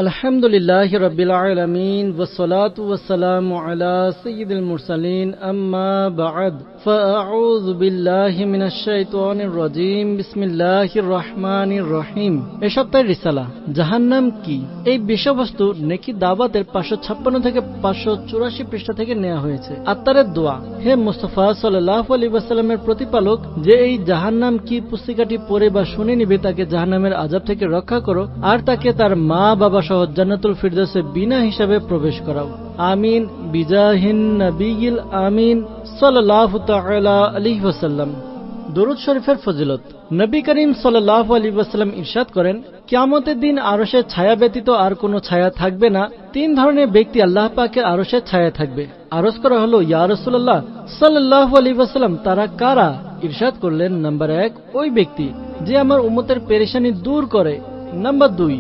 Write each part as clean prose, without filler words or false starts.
আলহামদুলিল্লাহি রাব্বিল আলামিন ওয়াসসালাতু ওয়াসসালামু আলা সাইয়্যিদিল মুরসালিন আম্মা বা'দ ফাআউযু বিল্লাহি মিনাশ শাইতানির রাজীম বিসমিল্লাহির রহমানির রহিম। এই সপ্তাহের রিসালা জাহান্নাম কি, এই বিষয়বস্তু নেকি দাওয়াতের 556 থেকে 584 পৃষ্ঠা থেকে নেওয়া হয়েছে। আত্মারের দোয়া। হে মুস্তাফা সাল্লাল্লাহু আলাইহি ওয়াসাল্লামের প্রতিপালক, যে এই জাহান্নাম কি পুস্তিকাটি পড়ে বা শুনে নিবে তাকে জাহান্নামের আযাব থেকে রক্ষা করো, আর তাকে তার মা বাবা সহ জান্নাতুল ফিরদাউসে বিনা হিসাবে প্রবেশ করাও। আমিন বিজাহিন নবিয়িল আমিন সাল্লাল্লাহু তাআলা আলাইহি ওয়াসাল্লাম। দরুদ শরীফের ফজিলত। নবী করিম সাল্লাল্লাহু আলাইহি ওয়াসাল্লাম ইরশাদ করেন, কিয়ামতের দিন আরশের ছায়া ব্যতীত আর কোনো ছায়া থাকবে না। 3 ধরনের ব্যক্তি আল্লাহ পাকের আরশের ছায়া থাকবে। আরজ করা হলো, ইয়া রাসূলুল্লাহ সাল্লাল্লাহু আলাইহি ওয়াসাল্লাম, তারা কারা? ইরশাদ করলেন, নাম্বার 1, ওই ব্যক্তি যে আমার উম্মতের পেরেশানি দূর করে। নাম্বার 2,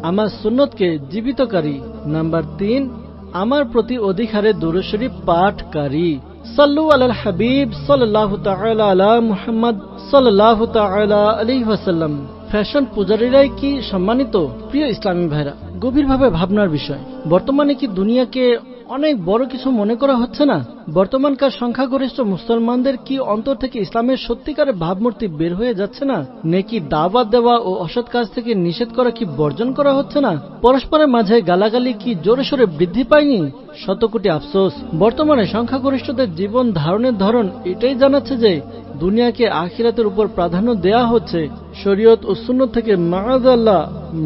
আমার সুন্নতকে জীবিতকারী। নাম্বার 3, আমার প্রতি অধিক হারে দুরূদ শরীফ পাঠকারী। সাল্লু আলাল হাবিব সাল্লাল্লাহু তাআলা আলা মুহাম্মদ সাল্লাল্লাহু তাআলা আলাইহি ওয়াসাল্লাম। ফ্যাশন পূজারীরাই কি সম্মানিত? প্রিয় ইসলামী ভাইরা, গভীরভাবে ভাবনার বিষয়। বর্তমানে কি দুনিয়াকে অনেক বড় কিছু মনে করা হচ্ছে না? বর্তমানকার সংখ্যাগরিষ্ঠ মুসলমানদের কি অন্তর থেকে ইসলামের সত্যিকারের ভাবমূর্তি বের হয়ে যাচ্ছে না? নেকি দাওয়াত দেওয়া ও অসৎ কাজ থেকে নিষেধ করা কি বর্জন করা হচ্ছে না? পরস্পরের মাঝে গালাগালি কি জোরে সোরে বৃদ্ধি পায়নি? শত কোটি আফসোস, বর্তমানে সংখ্যাগরিষ্ঠদের জীবন ধারণের ধরন এটাই জানাচ্ছে যে দুনিয়াকে আখিরাতের উপর প্রাধান্য দেয়া হচ্ছে। শরীয়ত ও সুন্নত থেকে মাআযাল্লাহ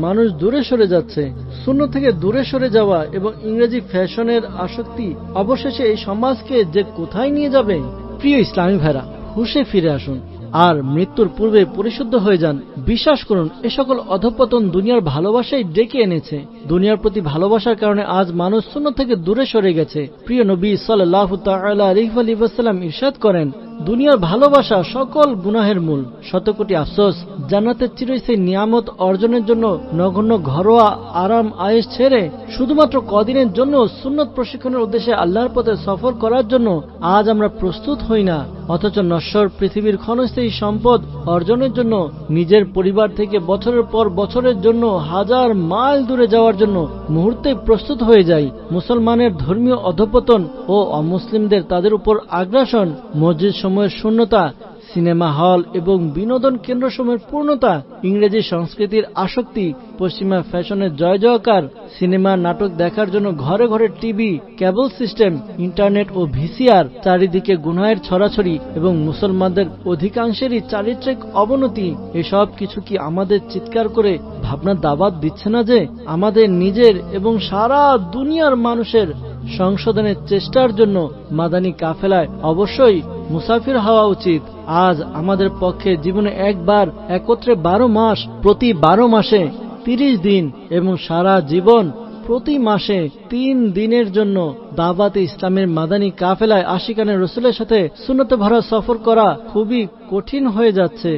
মানুষ দূরে সরে যাচ্ছে। সুন্নত থেকে দূরে সরে যাওয়া এবং ইংরেজি ফ্যাশনের আসক্তি অবশেষে এই সমাজকে যে কোথায় নিয়ে যাবে? প্রিয় ইসলামী ভাইরা, হুঁশে ফিরে আসুন আর মৃত্যুর পূর্বে পরিশুদ্ধ হয়ে যান। বিশ্বাস করুন, এ সকল অধঃপতন দুনিয়ার ভালোবাসাই ডেকে এনেছে। দুনিয়ার প্রতি ভালোবাসার কারণে আজ মানুষ সুন্নত থেকে দূরে সরে গেছে। প্রিয় নবী সাল্লাল্লাহু তাআলা আলাইহি ওয়াসাল্লাম ইরশাদ করেন, দুনিয়ার ভালোবাসা সকল গুনাহের মূল। শত কোটি আফসোস, জান্নাতের চিরস্থায়ী নিয়ামত অর্জনের জন্য নগণ্য ঘরোয়া আরাম আয়েশ ছেড়ে শুধুমাত্র কদিনের জন্য সুন্নত প্রশিক্ষণের উদ্দেশ্যে আল্লাহর পথে সফর করার জন্য আজ আমরা প্রস্তুত হই না। অথচ নশ্বর পৃথিবীর ক্ষণস্থায়ী সম্পদ অর্জনের জন্য নিজের পরিবার থেকে বছরের পর বছরের জন্য হাজার মাইল দূরে যাওয়ার জন্য মুহূর্তে প্রস্তুত হয়ে যাই। মুসলমানের ধর্মীয় অধঃপতন ও অমুসলিমদের তাদের উপর আগ্রাসন, মসজিদ সময়ের শূন্যতা, সিনেমা হল এবং বিনোদন কেন্দ্রসমূহের পূর্ণতা, ইংরেজি সংস্কৃতির আসক্তি, পশ্চিমা ফ্যাশনের জয় জয়কার, সিনেমা নাটক দেখার জন্য ঘরে ঘরে টিভি, কেবল সিস্টেম, ইন্টারনেট ও ভিসিআর, চারিদিকে গুনাহের ছড়াছড়ি এবং মুসলমানদের অধিকাংশেরই চারিত্রিক অবনতি, এসব কিছু কি আমাদের চিৎকার করে ভাবনার দাওয়াত দিচ্ছে না যে আমাদের নিজের এবং সারা দুনিয়ার মানুষের সংশোধনের চেষ্টার জন্য মাদানী কাফেলায় অবশ্যই মুসাফির হওয়া উচিত? আজ আমাদের পক্ষে জীবনে একবার একত্রে 12 মাস, প্রতি 12 মাসে 30 দিন এবং সারা জীবন প্রতি মাসে 3 দিনের জন্য দাওয়াতে ইসলামের মাদানী কাফেলায় আশিকানে রসুলের সাথে সুন্নতে ভরা সফর করা খুবই কঠিন হয়ে যাচ্ছে।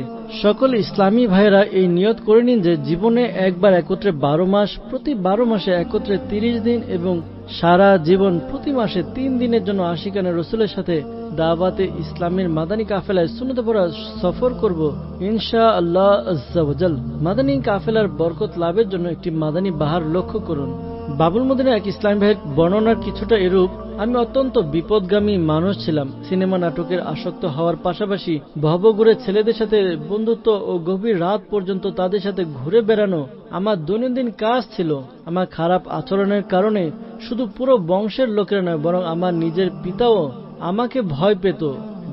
সকল ইসলামী ভাইয়েরা এই নিয়ত করে নিন যে জীবনে একবার একত্রে 12 মাস, প্রতি 12 মাসে একত্রে 30 দিন এবং সারা জীবন প্রতি মাসে 3 দিনের জন্য আশিকানে রসুলের সাথে দাওয়াতে ইসলামের মাদানী কাফেলায় সুন্নতে ভরা সফর করব ইনশাআল্লাহ আজ্জা ওয়া জাল। মাদানী কাফেলার বরকত লাভের জন্য একটি মাদানী বাহার লক্ষ্য করুন। বাবুল মদিনা এক ইসলামী ভাইয়ের বর্ণনার কিছুটা এরূপ, আমি অত্যন্ত বিপদগামী মানুষ ছিলাম। সিনেমা নাটকের আসক্ত হওয়ার পাশাপাশি ভবঘুরে ছেলেদের সাথে বন্ধুত্ব ও গভীর রাত পর্যন্ত তাদের সাথে ঘুরে বেড়ানো আমার দৈনন্দিন কাজ ছিল। আমার খারাপ আচরণের কারণে শুধু পুরো বংশের লোকেরা নয়, বরং আমার নিজের পিতাও আমাকে ভয় পেত।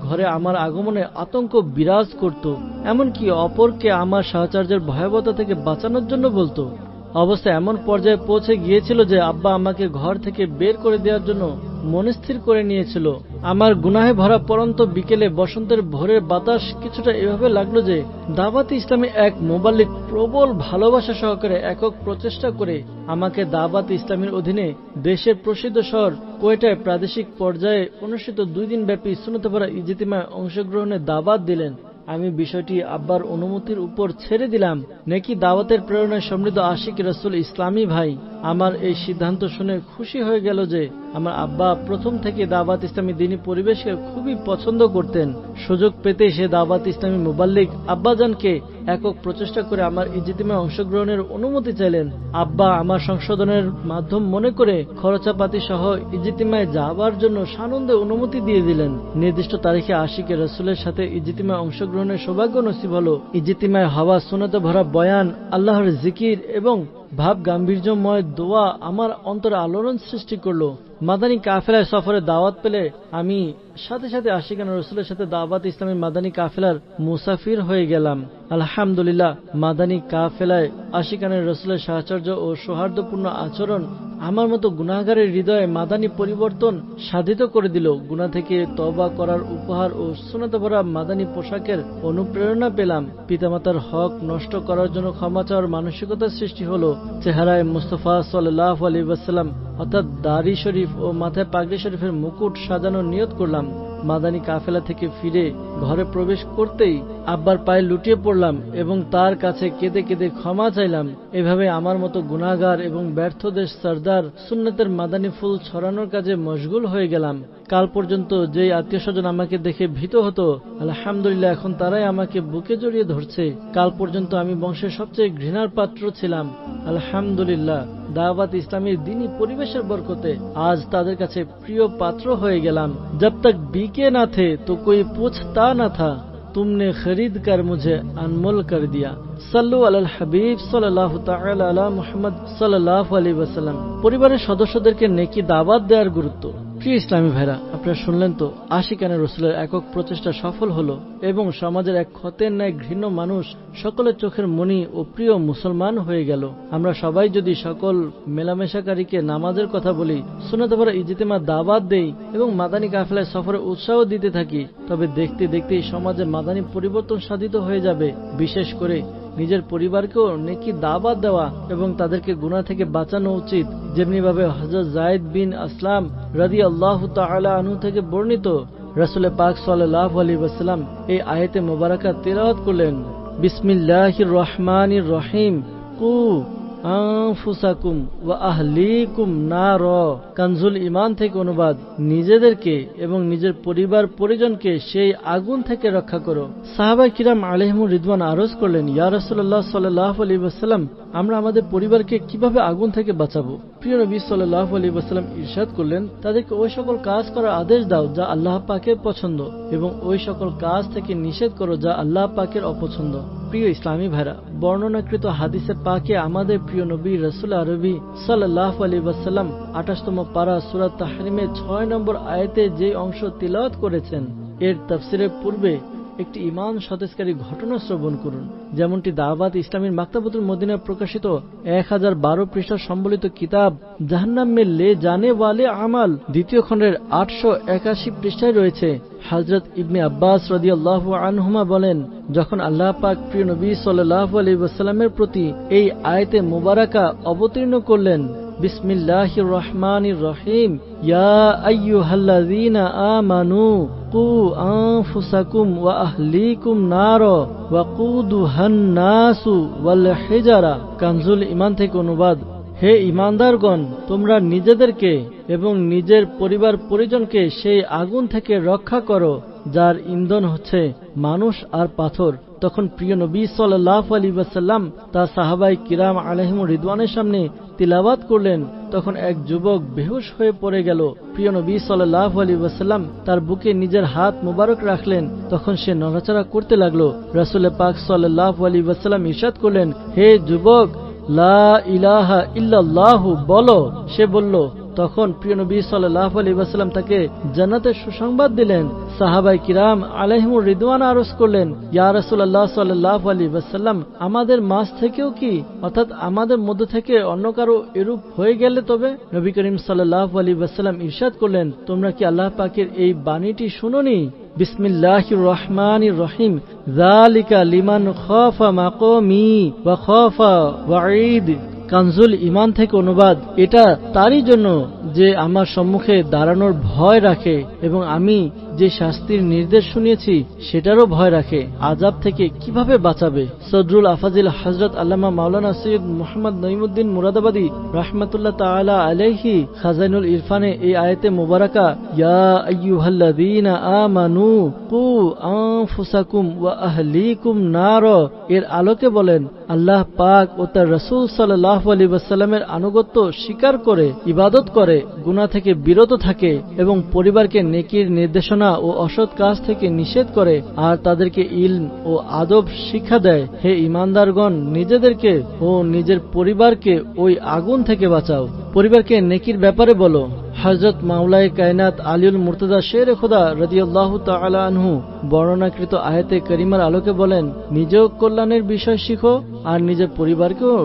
ঘরে আমার আগমনে আতঙ্ক বিরাজ করত, এমনকি অপরকে আমার সাহচর্যের ভয়াবহতা থেকে বাঁচানোর জন্য বলতো। অবস্থা এমন পর্যায়ে পৌঁছে গিয়েছিল যে আব্বা আমাকে ঘর থেকে বের করে দেওয়ার জন্য মনস্থির করে নিয়েছিল। আমার গুনাহে ভরা পরন্ত বিকেলে বসন্তের ভোরের বাতাস কিছুটা এভাবে লাগলো যে দাওয়াতে ইসলামে এক মুবাল্লিগ প্রবল ভালোবাসা সহকারে একক প্রচেষ্টা করে আমাকে দাওয়াতে ইসলামের অধীনে দেশের প্রসিদ্ধ শহর কোয়েটায় প্রাদেশিক পর্যায়ে অনুষ্ঠিত 2 দিন ব্যাপী সুন্নতে ভরা ইজতিমায় অংশগ্রহণের দাওয়াত দিলেন। আমি বিষয়টি আব্বার অনুমতির উপর ছেড়ে দিলাম। নেকি দাওয়াতের প্রেরণায় সমৃদ্ধ আশিক রাসূল ইসলামী ভাই আমার এই সিদ্ধান্ত শুনে খুশি হয়ে গেল যে আমার আব্বা প্রথম থেকে দাওয়াত ইসলামী দ্বীনি পরিবেশকে খুবই পছন্দ করতেন। সুযোগ পেতে সে দাওয়াত ইসলামী মুবাল্লিগ আব্বাজানকে একক প্রচেষ্টা করে আমার ইজতিমায় অংশগ্রহণের অনুমতি চাইলেন। আব্বা আমার সংশোধনের মাধ্যম মনে করে খরচাপাতি সহ ইজতিমায় যাওয়ার জন্য সানন্দে অনুমতি দিয়ে দিলেন। নির্দিষ্ট তারিখে আশিকে রাসূলের সাথে ইজতিমায় অংশগ্রহণের সৌভাগ্য নসিব হলো। ইজতিমায় হওয়া সুন্নতে ভরা বয়ান, আল্লাহর জিকির এবং ভাব গাম্ভীর্যময় দোয়া আমার অন্তরে আলোড়ন সৃষ্টি করলো। মাদানী কাফেলায় সফরে দাওয়াত পেলে আমি সাথে সাথে আশিকান রাসূলের সাথে দাওয়াত ইসলামী মাদানী কাফেলার মুসাফির হয়ে গেলাম। আলহামদুলিল্লাহ, মাদানী কাফেলায় আশিকানের রাসূলের সাহচর্য ও সৌহার্দ্যপূর্ণ আচরণ আমার মতো গুনাহগারের হৃদয়ে মাদানী পরিবর্তন সাধিত করে দিল। গুনাহ থেকে তওবা করার উপহার ও সুন্নাতে ভরা মাদানী পোশাকের অনুপ্রেরণা পেলাম। পিতামাতার হক নষ্ট করার জন্য ক্ষমা চাওয়ার মানসিকতার সৃষ্টি হলো। চেহারায় মুস্তাফা সাল্লাল্লাহু আলাইহি ওয়াসাল্লাম অর্থাৎ দাড়ি শরীফ ও মাথায় পাগড়ি শরীফের মুকুট সাজানোর নিয়ত করলাম। মাদানী কাফেলা থেকে ফিরে ঘরে প্রবেশ করতেই আব্বার পায়ে লুটিয়ে পড়লাম এবং তার কাছে কেঁদে কেঁদে ক্ষমা চাইলাম। এভাবে আমার মতো গুনাহগার এবং ব্যর্থদের সরদার সুন্নতের মাদানী ফুল ছড়ানোর কাজে মশগুল হয়ে গেলাম। কাল পর্যন্ত যেই আত্মীয় স্বজন আমাকে দেখে ভীত হতো, আলহামদুলিল্লাহ এখন তারাই আমাকে বুকে জড়িয়ে ধরছে। কাল পর্যন্ত আমি বংশের সবচেয়ে ঘৃণার পাত্র ছিলাম। আলহামদুলিল্লাহ, দাওয়াত ইসলামীর দ্বীনি পরিবেশের বরকতে আজ তাদের কাছে প্রিয় পাত্র হয়ে গেলাম। जब तक बीके ना थे तो कोई पूछता ना था, तुमने खरीद कर मुझे अनमोल कर दिया। সাল্লু আলাল হাবিব সাল্লাল্লাহু তাআলা আলা মুহাম্মদ সাল্লাল্লাহু আলাইহি ওয়াসাল্লাম। পরিবারের সদস্যদেরকে নেকি দাওয়াত দেওয়ার গুরুত্ব। প্রিয় ইসলামী ভাইরা, আপনারা শুনলেন তো আশিকানে রাসূলের একক প্রচেষ্টা সফল হলো এবং সমাজের এক ক্ষতের ন্যায় ঘৃণ্য মানুষ সকলের চোখের মণি ও প্রিয় মুসলমান হয়ে গেল। আমরা সবাই যদি সকল মেলামেশাকারীকে নামাজের কথা বলি, সুন্নাতে ভরা ইজতিমা দাওয়াত দেই এবং মাদানী কাফেলায় সফরে উৎসাহ দিতে থাকি, তবে দেখতে দেখতেই সমাজে মাদানী পরিবর্তন সাধিত হয়ে যাবে। বিশেষ করে নিজের পরিবারকেও নেকি দাওয়াত দেওয়া এবং তাদেরকে গুনাহ থেকে বাঁচানো উচিত। যেমনি ভাবে হযরত যায়েদ বিন আসলাম রাদিয়াল্লাহু তাআলা আনহু থেকে বর্ণিত, রাসূল পাক সাল্লাল্লাহু আলাইহি ওয়াসাল্লাম এই আয়াতে মুবারাকা তিলাওয়াত করলেন, বিসমিল্লাহির রহমানির রহিম, কু আনফুসাকুম ওয়া আহলিকুম নার। কানজুল ঈমান থেকে অনুবাদ, নিজেদেরকে এবং নিজের পরিবার পরিজনকে সেই আগুন থেকে রক্ষা করো। সাহাবায়ে কিরাম আলাইহিমুর রিদওয়ান আরজ করলেন, ইয়া রাসূলুল্লাহ সাল্লাল্লাহু আলাইহি ওয়াসাল্লাম, আমরা আমাদের পরিবারকে কিভাবে আগুন থেকে বাঁচাবো? প্রিয় নবী সাল্লাল্লাহু আলাইহি ওয়াসাল্লাম ইরশাদ করলেন, তাদেরকে ওই সকল কাজ করার আদেশ দাও যা আল্লাহ পাকের পছন্দ এবং ওই সকল কাজ থেকে নিষেধ করো যা আল্লাহ পাকের অপছন্দ। প্রিয় ইসলামী ভাইরা, বর্ণনাকৃত হাদিসে পাকে আমাদের প্রিয় নবী রাসূল আরবি সাল্লাল্লাহু আলাইহি ওয়াসাল্লাম 28তম পারা সূরা তাহরিমের 6 নম্বর আয়াতে যে অংশ তিলাওয়াত করেছেন, এর তাফসিরের পূর্বে একটি ঈমান সতেজকারী ঘটনা শ্রবণ করুন। যেমনটি দাওয়াত ইসলামীর মাকতাবাতুল মদিনায় প্রকাশিত 1012 পৃষ্ঠা সম্বলিত কিতাব জাহান্নাম মে লে জানে ওয়ালে আমাল দ্বিতীয় খণ্ডের 881 পৃষ্ঠায় রয়েছে। হযরত ইবনে আব্বাস রাদিয়াল্লাহু আনহুমা বলেন, যখন আল্লাহ পাক প্রিয় নবী সাল্লাল্লাহু আলাইহি ওয়াসাল্লামের প্রতি এই আয়াতে মুবারাকা অবতীর্ণ করলেন, বিসমিল্লাহির রহমানির রহিম, ইয়া আইয়ুহাল্লাযীনা আমানু কু আনফুসাকুম ওয়া আহলিকুম নার ওয়াকুদুহান নাসু ওয়াল হিজারা। কানজুল ঈমান থেকে অনুবাদ, হে ঈমানদারগণ, তোমরা নিজেদেরকে এবং নিজের পরিবার পরিজনকে সেই আগুন থেকে রক্ষা করো যার ইন্ধন হচ্ছে মানুষ আর পাথর। তখন প্রিয় নবী সাল্লাল্লাহু আলাইহি ওয়াসাল্লাম তা সাহাবায়ে কিরাম আলাইহিমুর রিদওয়ানের সামনে তিলাওয়াত করলেন। তখন এক যুবক বেহুশ হয়ে পড়ে গেল। প্রিয় নবী সাল্লাল্লাহু আলাইহি ওয়াসাল্লাম তার বুকে নিজের হাত মুবারক রাখলেন। তখন সে নড়াচড়া করতে লাগলো। রাসূল পাক সাল্লাল্লাহু আলাইহি ওয়াসাল্লাম ইরশাদ করলেন, হে যুবক, লা ইলাহা ইল্লাল্লাহু বলো। সে বলল। তখন প্রিয় নবী সাল্লাল্লাহু আলাইহি ওয়াসাল্লাম তাকে জান্নাতের সুসংবাদ দিলেন। সাহাবায়ে কিরাম আলাইহিমুর রিদওয়ান আরজ করলেন, ইয়া রাসূলুল্লাহ সাল্লাল্লাহু আলাইহি ওয়াসাল্লাম, আমাদের মাঝ থেকেও কি, অর্থাৎ আমাদের মধ্য থেকে অন্য কারো এরূপ হয়ে গেলে তবে? নবী করিম সাল্লাল্লাহু আলাইহি ওয়াসাল্লাম ইরশাদ করলেন, তোমরা কি আল্লাহ পাকের এই বাণীটি শুনোনি? বিসমিল্লাহির রহমানির রহিম, যালিকা লিমান খাফা মাকামি ওয়া খাফা ওয়াঈদ। কানজুল ঈমান থেকে অনুবাদ, এটা তারই জন্য যে আমার সম্মুখে দাঁড়ানোর ভয় রাখে এবং আমি যে শাস্তির নির্দেশ শুনিয়েছি সেটারও ভয় রাখে, আযাব থেকে কিভাবে বাঁচাবে? সদরুল আফাজিল হযরত আল্লামা মাওলানা সৈয়দ মুহাম্মদ নঈমুদ্দিন মুরাদাবাদী রাহমাতুল্লাহ তাআলা আলাইহি খাজাইনুল ইরফানে এই আয়াতে মুবারাকা ইয়া আইয়ুহাল্লাযীনা আমানু কু আনফুসাকুম ওয়া আহলিকুম নার এর আলোকে বলেন, আল্লাহ পাক ও তার রাসূল সাল্লাল্লাহু আলাইহি ওয়াসাল্লামের আনুগত্য স্বীকার করে, ইবাদত করে, গুনাহ থেকে বিরত থাকে এবং পরিবারকে নেকির নির্দেশনা ও অসৎ কাজ থেকে নিষেধ করে আর তাদেরকে ইলম ও আদব শিক্ষা দেয়। হে ঈমানদারগণ, নিজেদেরকে ও নিজের পরিবারকে ওই আগুন থেকে বাঁচাও। পরিবারকে নেকির ব্যাপারে বলো। হযরত মাওলায়ে কায়নাত আলীউল মুর্তজা শের খোদা রাদিয়াল্লাহু তাআলা আনহু বর্ণনাকৃত আয়াতে কারিমার আলোকে বলেন, নিজেও কল্যাণের বিষয় শিখো আর নিজের পরিবারকেও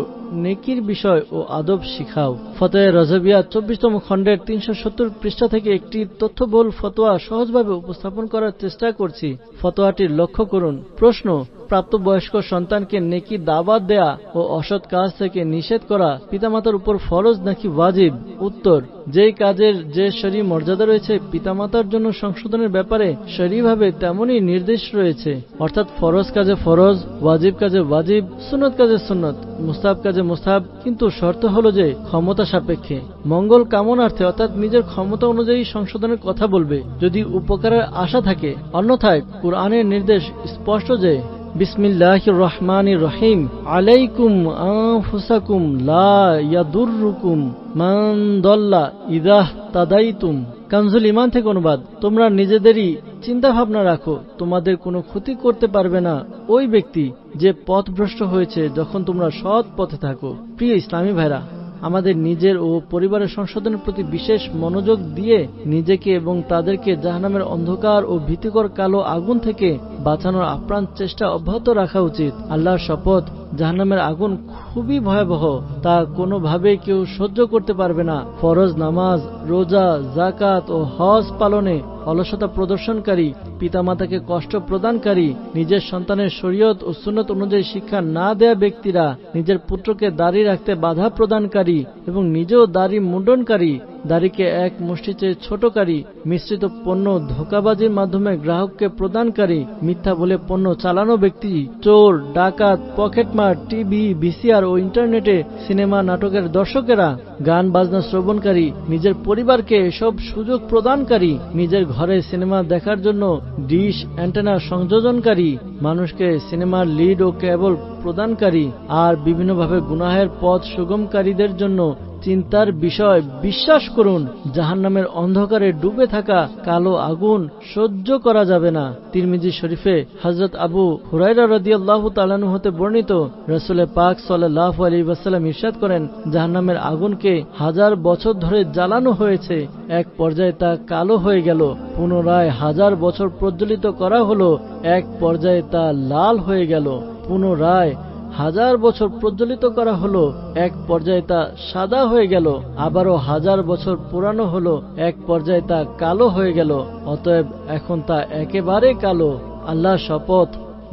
নেকির বিষয় ও আদব শিখাও। ফতোয়া রজবিয়া 24তম খণ্ডের 370 পৃষ্ঠা থেকে একটি তথ্যবহুল ফতোয়া সহজভাবে উপস্থাপন করার চেষ্টা করছি। ফতোয়াটির লক্ষ্য করুন। প্রশ্ন: প্রাপ্তবয়স্ক সন্তানকে নেকি দাওয়াত দেয়া ও অসৎ কাজ থেকে নিষেধ করা পিতামাতার উপর ফরজ নাকি ওয়াজিব? উত্তর: যেই কাজের যে শরঈ মর্যাদা রয়েছে, পিতামাতার জন্য সংশোধনের ব্যাপারে শরঈভাবে তেমনই নির্দেশ রয়েছে। অর্থাৎ ফরজ কাজে ফরজ, ওয়াজিব কাজে ওয়াজিব, সুন্নত কাজে সুন্নত, মুস্তাহাব কাজে মুস্তাহাব, কিন্তু শর্ত হলো যে ক্ষমতা সাপেক্ষে, মঙ্গল কামনার্থে, অর্থাৎ নিজের ক্ষমতা অনুযায়ী সংশোধনের কথা বলবে যদি উপকারের আশা থাকে। অন্যথায় কুরআনের নির্দেশ স্পষ্ট যে বিসমিল্লাহির রহমানির রহিম আলাইকুম আনফুসাকুম লা ইয়াদুররুকুম মান দাল্লা ইযা তাদাইতুম। কানজুল ঈমান থেকে অনুবাদ। তোমরা নিজেদেরই চিন্তা ভাবনা রাখো, তোমাদের কোনো ক্ষতি করতে পারবে না ওই ব্যক্তি যে পথভ্রষ্ট হয়েছে যখন তোমরা সৎ পথে থাকো। প্রিয় ইসলামী ভাইরা, আমাদের নিজের ও পরিবারের সংশোধনের প্রতি বিশেষ মনোযোগ দিয়ে নিজেকে এবং তাদেরকে জাহান্নামের অন্ধকার ও ভীতিকর কালো আগুন থেকে বাঁচানোর আপ্রাণ চেষ্টা অব্যাহত রাখা উচিত। আল্লাহর শপথ, জাহান্নামের আগুন খুবই ভয়াবহ, তা কোনোভাবে কেউ সহ্য করতে পারবে না। ফরজ নামাজ, রোজা, যাকাত ও হজ পালনে অলসতা প্রদর্শনকারী, পিতামাতাকে কষ্ট প্রদানকারী, নিজের সন্তানের শরীয়ত ও সুন্নত অনুযায়ী শিক্ষা না দেয়া ব্যক্তিরা, নিজের পুত্রকে দাড়ি রাখতে বাধা প্রদানকারী এবং নিজেও দাড়ি মুন্ডনকারী, দাড়িকে এক মুষ্টি চেয়ে ছোটকারী, মিশ্রিত পণ্য ধোঁকাবাজির মাধ্যমে গ্রাহককে প্রদানকারী, মিথ্যা বলে পণ্য চালানো ব্যক্তি, চোর, ডাকাত, পকেটমার, টিভি, ভিসিআর ও ইন্টারনেটে সিনেমা নাটকের দর্শকেরা, গান বাজনা শ্রবণকারী, নিজের পরিবারকে এসব সুযোগ প্রদানকারী, নিজের ঘরে সিনেমা দেখার জন্য ডিশ অ্যান্টেনা সংযোজনকারী, মানুষকে সিনেমার লিড ও কেবল প্রদানকারী আর বিভিন্নভাবে গুনাহের পথ সুগমকারীদের জন্য চিন্তার বিষয়। বিশ্বাস করুন, জাহান্নামের অন্ধকারে ডুবে থাকা কালো আগুন সহ্য করা যাবে না। তিরমিজি শরীফে হযরত আবু হুরায়রা রাদিয়াল্লাহু তাআলা আনহু হতে বর্ণিত, রাসূল পাক সাল্লাল্লাহু আলাইহি ওয়াসাল্লাম ইরশাদ করেন, জাহান্নামের আগুনকে 1000 বছর ধরে জ্বালানো হয়েছে, এক পর্যায়ে তা কালো হয়ে গেল, পুনরায় 1000 বছর প্রজ্বলিত করা হলো, এক পর্যায়ে তা লাল হয়ে গেল, পুনরায় 1000 বছর প্রজ্বলিত করা হলো, এক পর্যায়ে তা সাদা হয়ে গেল, আবারও 1000 বছর পুরানো হলো, এক পর্যায়ে তা কালো হয়ে গেল, অতএব এখন তা একেবারে কালো। আল্লাহর শপথ,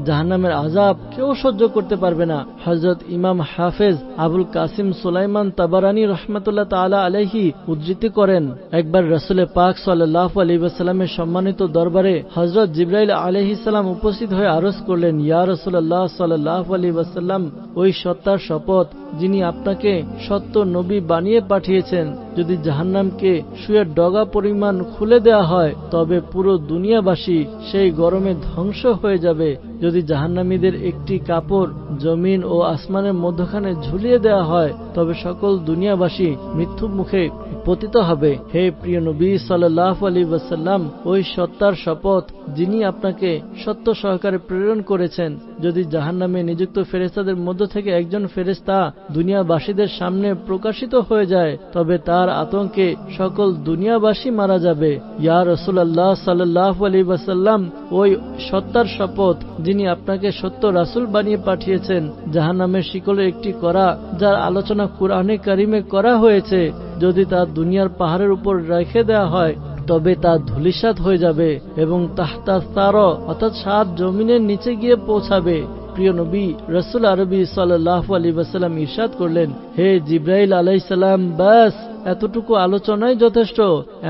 জাহান্নামের আযাব কেউ সহ্য করতে পারবে না। হযরত ইমাম হাফেজ আবুল কাসিম সুলাইমান তাবারানী রাহমাতুল্লাহ তাআলা আলাইহি উদ্ধৃতি করেন, একবার রাসূল পাক সাল্লাল্লাহু আলাইহি ওয়াসাল্লামের সম্মানিত দরবারে হযরত জিবরাইল আলাইহিস সালাম উপস্থিত হয়ে আরজ করলেন, ইয়া রাসূলুল্লাহ সাল্লাল্লাহু আলাইহি ওয়াসাল্লাম, ওই সত্তার শপথ যিনি আপনাকে সত্য নবী বানিয়ে পাঠিয়েছেন, যদি জাহান্নামকে সুয়ের ডগা পরিমাণ খুলে দেয়া হয় তবে পুরো দুনিয়াবাসী সেই গরমে ধ্বংস হয়ে যাবে। যদি জাহান্নামীদের একটি কাপড় জমিন ও আসমানের মধ্যখানে ঝুলিয়ে দেয়া হয় তবে সকল দুনিয়াবাসী মৃত্যু মুখে পতিত হবে। হে প্রিয় নবী সাল্লাল্লাহু আলাইহি ওয়াসাল্লাম, ওই সত্তার শপথ যিনি আপনাকে সত্য সহকারে প্রেরণ করেছেন, যদি জাহান্নামে নিযুক্ত ফেরেশতাদের মধ্য থেকে একজন ফেরেশতা দুনিয়াবাসীদের সামনে প্রকাশিত হয়ে যায় তবে তার আতঙ্কে সকল দুনিয়াবাসী মারা যাবে। ইয়া রাসূলুল্লাহ সাল্লাল্লাহু আলাইহি ওয়াসাল্লাম, ওই সত্তার শপথ যিনি আপনাকে সত্য রাসূল বানিয়ে পাঠিয়েছেন, জাহান্নামের শিকলের একটি করা যার আলোচনা কুরআনে কারিমে করা হয়েছে, যদি তা দুনিয়ার পাহাড়ের উপর রেখে দেয়া হয় তবে তা ধূলিসাৎ হয়ে যাবে এবং তাহতা সার, অর্থাৎ 7 জমিনের নিচে গিয়ে পৌঁছাবে। প্রিয় নবী রাসূল আরবি সাল্লাল্লাহু আলাইহি ওয়াসাল্লাম ইরশাদ করলেন, হে জিবরাইল আলাইহিস সালাম, বাস এতটুকু আলোচনাই যথেষ্ট।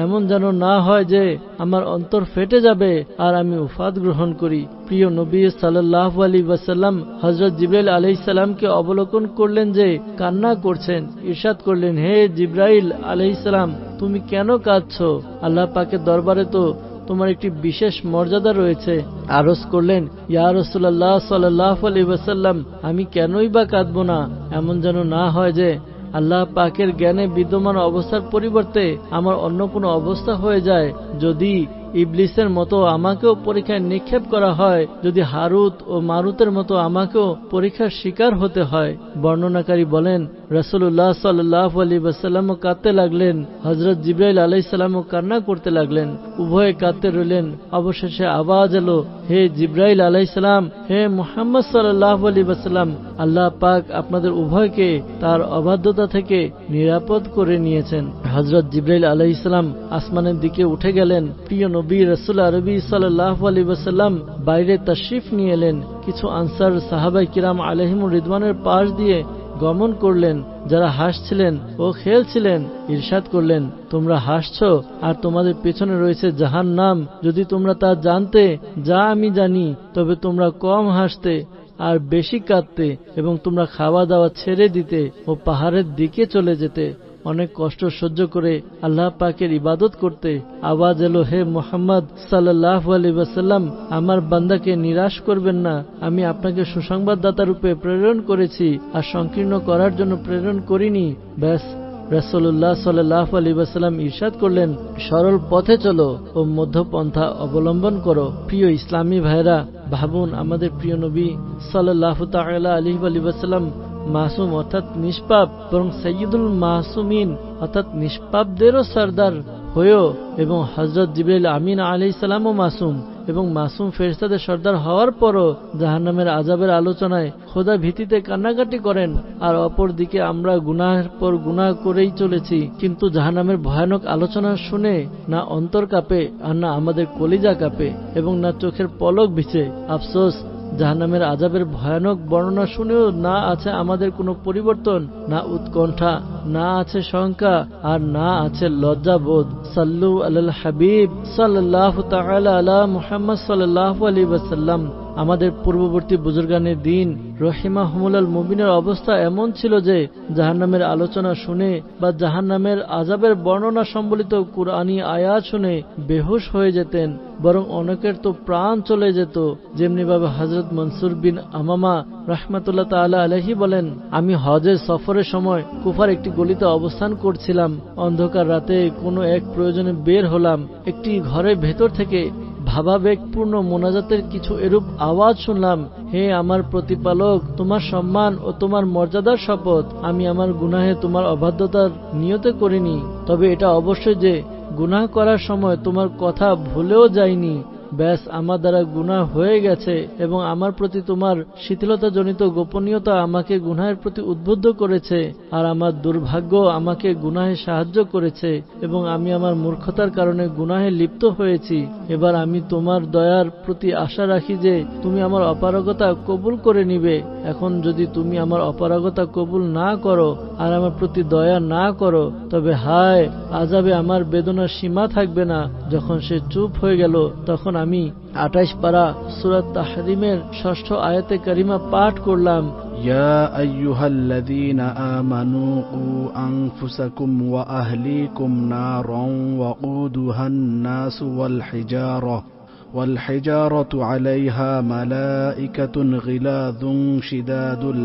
এমন যেন না হয় যে আমার অন্তর ফেটে যাবে আর আমি উফাত গ্রহণ করি। প্রিয় নবী সাল্লাল্লাহু আলাইহি ওয়াসাল্লাম হযরত জিবরাইল আলাইহিস সালামকে অবলোকন করলেন যে কান্না করছেন। ইরশাদ করলেন, হে জিবরাইল আলাইহিস সালাম, তুমি কেন কাঁদছো? আল্লাহ পাকের দরবারে তো তোমার একটি বিশেষ মর্যাদা রয়েছে। আরজ করলেন, ইয়া রাসূলুল্লাহ সাল্লাল্লাহু আলাইহি ওয়াসাল্লাম, আমি কেনই বা কাঁদব না? এমন যেন না হয় যে আল্লাহ পাকের জ্ঞানে বিদ্যমান অবস্থার পরিবর্তে আমার অন্য কোনো অবস্থা হয়ে যায়। যদি ইবলিসের মতো আমাকেও পরীক্ষায় নিক্ষেপ করা হয়, যদি হারুত ও মারুতের মতো আমাকেও পরীক্ষার শিকার হতে হয়। বর্ণনাকারী বলেন, রাসূলুল্লাহ সাল্লাল্লাহু আলাইহি ওয়াসাল্লামও কাঁদতে লাগলেন, হযরত জিবরাইল আলাইহিস সালামও কান্না করতে লাগলেন। উভয়ে কাঁদতে রইলেন। অবশেষে আওয়াজ এলো, হে জিবরাইল আলাইহিস সালাম, হে মুহাম্মদ সাল্লাল্লাহু আলাইহি ওয়াসাল্লাম, আল্লাহ পাক আপনাদের উভয়কে তার অবাধ্যতা থেকে নিরাপদ করে নিয়েছেন। হযরত জিবরাইল আলাইহিস সালাম আসমানের দিকে উঠে গেলেন। প্রিয় নবী রাসূল আরবি সাল্লাল্লাহু আলাইহি ওয়াসাল্লাম বাইরে তাশরিফ নিয়ে এলেন। কিছু আনসার সাহাবায়ে কিরাম আলাইহিমুর রিদওয়ানের পাশ দিয়ে গমন করলেন, যারা হাসছিলেন ও খেলছিলেন। ইরশাদ করলেন, তোমরা হাসছো আর তোমাদের পেছনে রয়েছে জাহান্নাম। যদি তোমরা তা জানতে যা আমি জানি, তবে তোমরা কম হাসতে আর বেশি কাঁদতে এবং তোমরা খাওয়া দাওয়া ছেড়ে দিতে ও পাহাড়ের দিকে চলে যেতে। অনেক কষ্ট সহ্য করে আল্লাহ পাকের ইবাদত করতে। আওয়াজ এলো, হে মুহাম্মদ সাল্লাল্লাহু আলাইহি ওয়াসাল্লাম, আমার বান্দাকে নিরাশ করবেন না। আমি আপনাকে সুসংবাদদাতা রূপে প্রেরণ করেছি আর সংকীর্ণ করার জন্য প্রেরণ করিনি। ব্যাস। রাসূলুল্লাহ সাল্লাল্লাহু আলাইহি ওয়াসাল্লাম ইরশাদ করলেন, সরল পথে চলো ও মধ্যপন্থা অবলম্বন করো। প্রিয় ইসলামী ভাইরা, ভাবুন আমাদের প্রিয় নবী সাল্লাল্লাহু তাআলা আলাইহি ওয়াসাল্লাম মাসুম অর্থাৎ নিষ্পাপ, বরং সাইয়্যিদুল মাসুমিন অর্থাৎ নিষ্পাপদেরও সরদার হয়েও এবং হযরত জিবরাইল আমিন আলাইহিস সালামও মাসুম এবং মাসুম ফেরেশতাদের সরদার হওয়ার পরও জাহান্নামের আযাবের আলোচনায় খোদা ভীতিতে কান্নাকাটি করেন। আর অপর দিকে আমরা গুনাহের পর গুনাহ করেই চলেছি, কিন্তু জাহান্নামের ভয়ানক আলোচনা শুনে না অন্তর কাঁপে আর না আমাদের কলিজা কাঁপে এবং না চোখের পলক ভিজে। আফসোস, জাহান্নামের আযাবের ভয়ানক বর্ণনা শুনেও না আছে আমাদের কোনো পরিবর্তন, না উৎকণ্ঠা, না আছে শঙ্কা আর না আছে লজ্জাবোধ। সাল্লু আলাল হাবিব সাল্লাল্লাহু তাআলা আলা মুহাম্মদ সাল্লাল্লাহু আলাইহি ওয়াসাল্লাম। আমাদের পূর্ববর্তী বুজুর্গানের দিন রহিমাহুমুল মুমিনের অবস্থা এমন ছিল যে জাহান্নামের আলোচনা শুনে বা জাহান্নামের আযাবের বর্ণনা সম্বলিত কুরআনী আয়াত শুনে বেহুশ হয়ে যেতেন, বরং অনেকের তো প্রাণ চলে যেত। যেমনি ভাবে হযরত মনসুর বিন আমামা রাহমাতুল্লাহ তাআলা আলাইহি বলেন, আমি হজের সফরের সময় কুফার একটি গলিতে অবস্থান করছিলাম। অন্ধকার রাতে কোনো এক প্রয়োজনে বের হলাম। একটি ঘরের ভেতর থেকে ভাবাবেগপূর্ণ মোনাজাতের কিছু এরূপ আওয়াজ শুনলাম, হে আমার প্রতিপালক, তোমার সম্মান ও তোমার মর্যাদার শপথ, আমি আমার গুনাহে তোমার অবাধ্যতার নিয়তে করিনি, তবে এটা অবশ্যই যে গুনাহ করার সময় তোমার কথা ভুলেও যায়নি। ব্যাস, আমার দ্বারা গুনাহ হয়ে গেছে এবং আমার প্রতি তোমার শিথিলতাজনিত গোপনীয়তা আমাকে গুনাহের প্রতি উদ্বুদ্ধ করেছে আর আমার দুর্ভাগ্য আমাকে গুনাহে সাহায্য করেছে এবং আমি আমার মূর্খতার কারণে গুনাহে লিপ্ত হয়েছি। এবার আমি তোমার দয়ার প্রতি আশা রাখি যে তুমি আমার অপারগতা কবুল করে নিবে। এখন যদি তুমি আমার অপারগতা কবুল না করো আর আমার প্রতি দয়া না করো, তবে হায়, আযাবে আমার বেদনার সীমা থাকবে না। যখন সে চুপ হয়ে গেল, তখন আমি 28 পারা সূরা তাহরিমের 6ষ্ঠ আয়াতে কারিমা পাঠ করলাম। ইয়া আইয়ুহাল্লাযীনা আমানু কু আনফুসাকুম ওয়া আহলিকুম নারান ওয়াকুদুহান নাসু ওয়াল হিজারাতু আলাইহা মালাইকাতুন গিলাযুন শিদাদুন